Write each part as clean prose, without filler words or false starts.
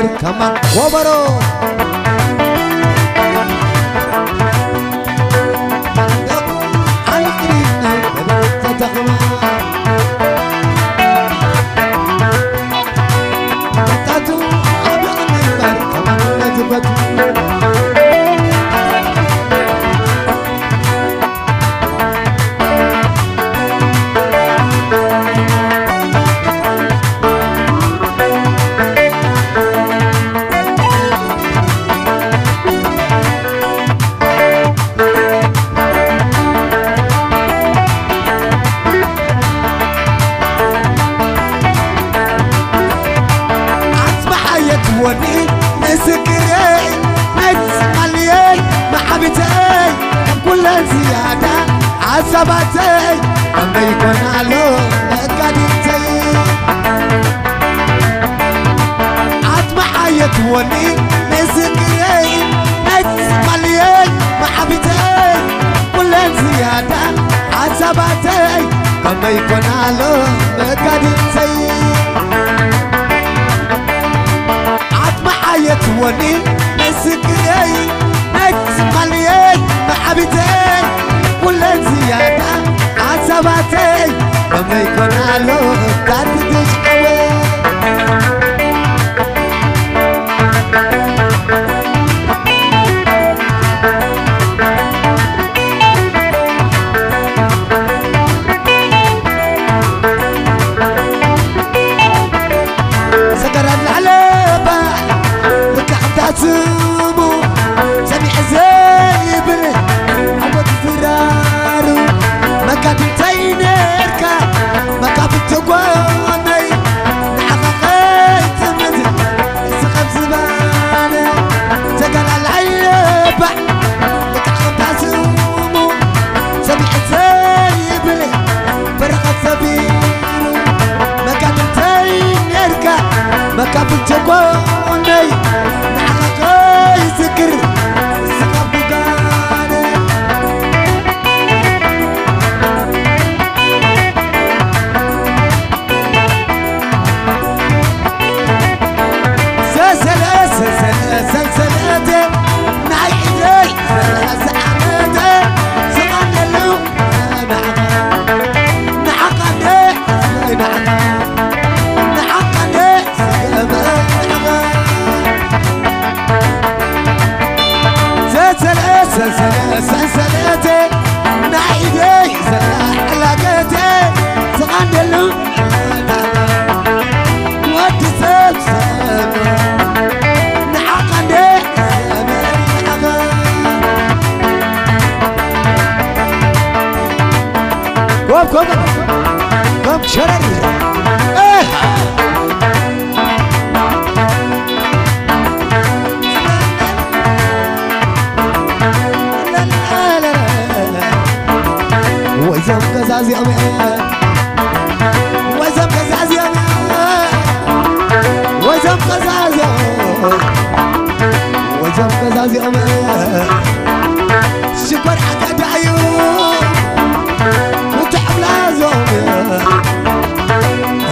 كمان وبرو وني مسكري نسملي محبتي كل زيادة عصبتي أما يكون علو لقدتي عطم حياة وني مسكري نسملي محبتي كل زيادة عصبتي أما يكون علو لقدتي يتوني مسكري نتملي محبتي كل زيادة عصبتي لما يكون علو تدش قوي سكر العلبة سمو سميع زيبل عود فرارو مكابتين اركا مكابت قواني نحققيت مزل السخف زباني سقر العيبة لك عود سمو سميع زيبل فرقت سبيرو مكابتين اركا مكابت قواني سكر سقف بقاني سلسلة نعيدي سعادة سقان اللوم نحقني سلسلتي نعيدي حلقتي صغندلو ودي سلسل نحقني قوم شرر وزم قزاز يا مان وزم قزاز يا مان وزم قزاز يا وزم قزاز يا مان شكر حكا عيون وتحمل زومي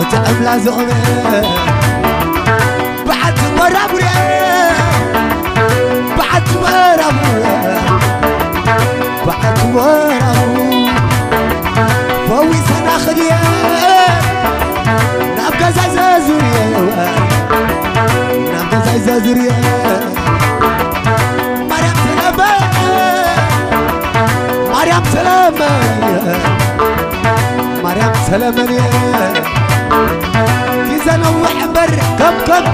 وتحمل زومي بعد مرة بريا بعد مرة بريا بعد مرة فوي سنة خديا نبقى زازوريا نبقى زازوريا مريم سلامة مريم سلامة مريم سلامة كيزا نوح بر كم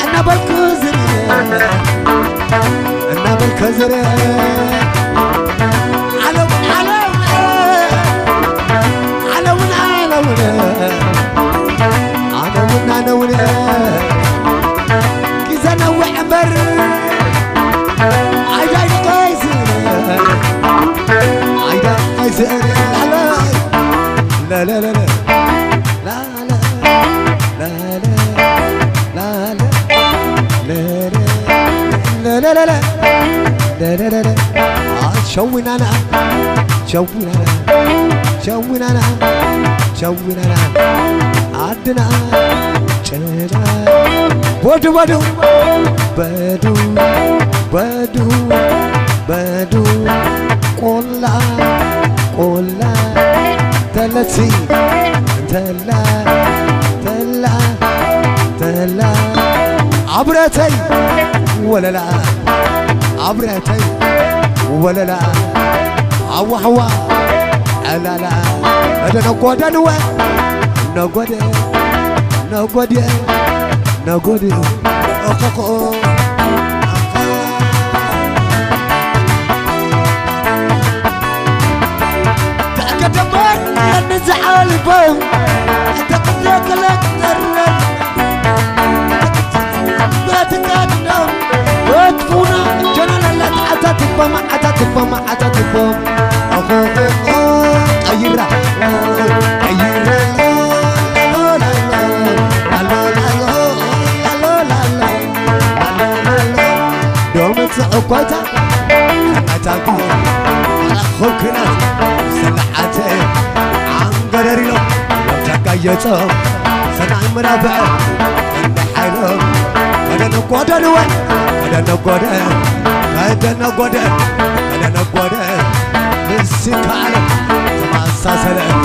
أنا بالكوزريا أنا بالكوزريا كيزا نوح بر عيداي قيسر عيداي قيسر لا لا لا لا لا لا لا لا لا لا لا لا لا لا لا لا لا شوين انا شوين انا شوين انا شوين انا عدنا جنا بدو بدو بدو بدو بدو قولا قولا تلتي تلا تلا تلا عبرتي ولا لا عبرتي ولا لا عوا عوا لا لا هذا نقود نوا نقود نقود نقود أخو تكتبت نزعل بهم تكتك لك ترن تكتنا وتفونا جنانا لا تعتتبهم عتتبهم عتتبهم أخو أيرا أيرا أقوتا أنا تقول أنا خوكنا سلعتي عن قدري تكايتهم سنع مرافع عند حيلهم هذا نقود نوع هذا نقود هذا نقود هذا نقود بالسكال تماسا سلام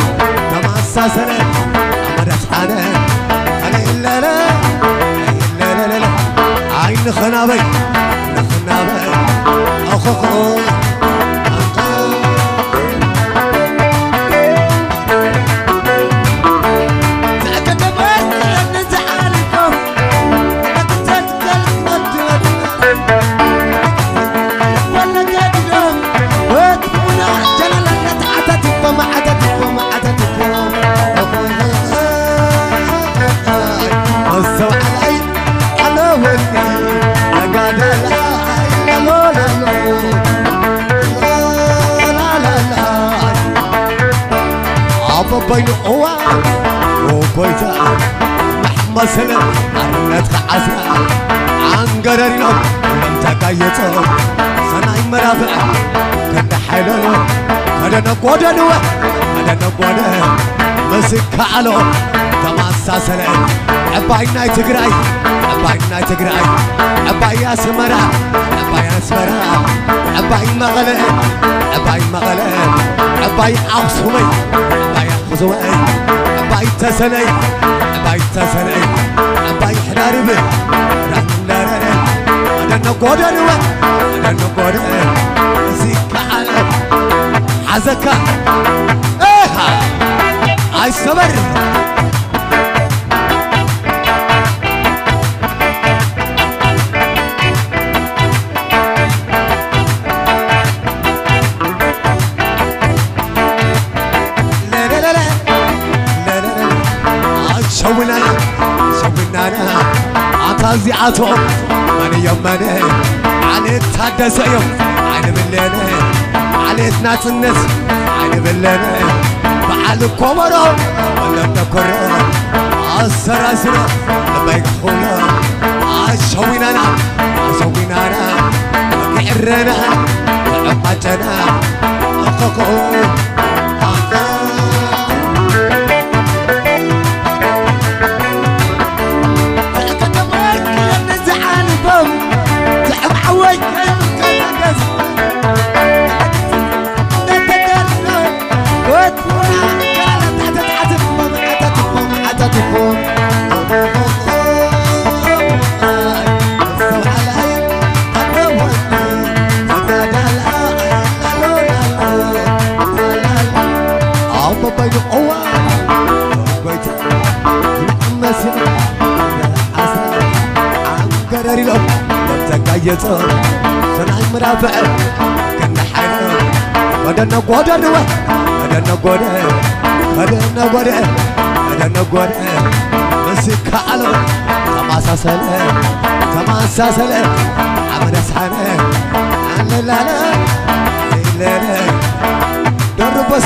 تماسا سلام أمر أصحانه أنا إلا لا إلا لا لا عين خنابي أخو بين أوان وبيتا محمد سلام أرنت عسرا عن قرارنا لم تكايتهم سنعي مرافع كنت حيلهم هذا نقود نوع هذا نقود مسك على تماسا سلام أباينا تقرأي أباينا تقرأي أبايا سمرا أبايا سمرا أباي مغلق أباي مغلق أباي عصمي زوي أباي تسني أباي تسني أباي حناربي رحنا أنا نقود نوا أنا نقود زيك على عزكا إيه عاي صبر شوينا عطازيعاتهم من يمني علي تحدث يوم عين بالليل علي ناس الناس عين بالليل بعد كومرو ولا نكرر السراسرة لما يقولون شوينا كعرنا لما جنا أخوكم يطار سنعي مرافع كنا حينا هذا نقود نوا هذا نقود هذا نقود هذا نقود مسك على تماسا سلام تماسا سلام عمد أصحانه لا لا لا لا درب بس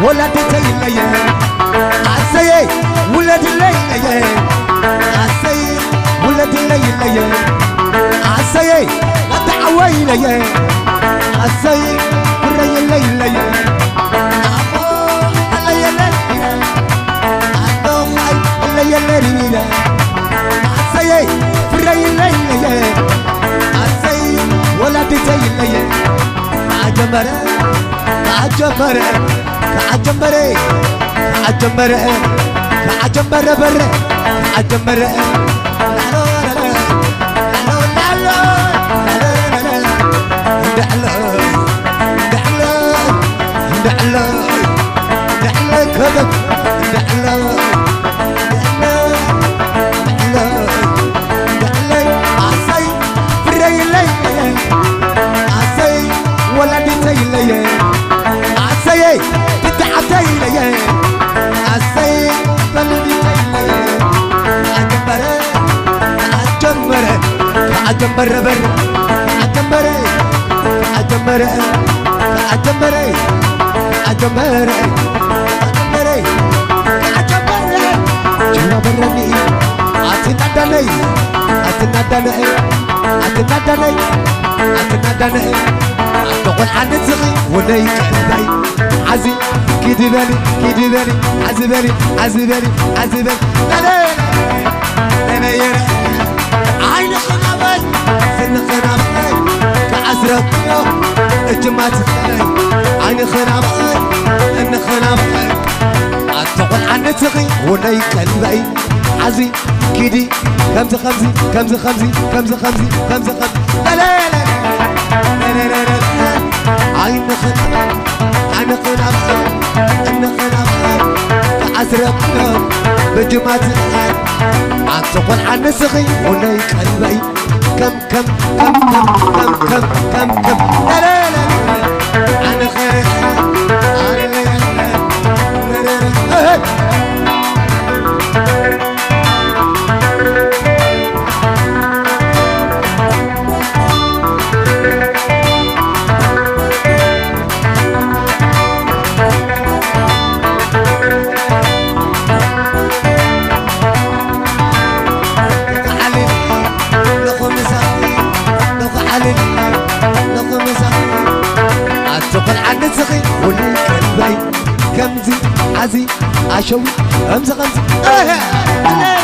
ولدي تيلي عسي ولدي ليلي عسي ولدي ليلي عسي لا تعويلي عسي وري ليلي ليلي عسي فري ليلي عسي ولدي تيلي عجمرة عجمرة عجمرة عجمرة عجمرة برة عجمرة ولدي تيلي عسي تتعتيلي عسي ولدي تيلي عجمرة عجمرة عجمرة برة عجمرة عجمرة عجمرة عجمرة عجمرة عجمرة جوا برني عتنادني عتنادني عتنادني عتنادني تقول عن تغي وليك باي عزي كدبالي كدبالي عزبالي عزبالي عزبالي لا لا لا يا عين خنابي سن خنابي كعزرك اجمات عين خنابي ان خنابي تقول عن تغي وليك باي عزي كدي خمسة خمسة خمسة خمسة خمسة خمسة خمسة خمسة لا لا لا عين خناب عين خناب عين خناب كعزرق بجمات عم تقول عن سخي وليك قلبي كم كم كم كم كم كم كم كم لا لا لا عن خير تقول عن سخي وليك قلبي كمزي عزي عشوي همزة غمزة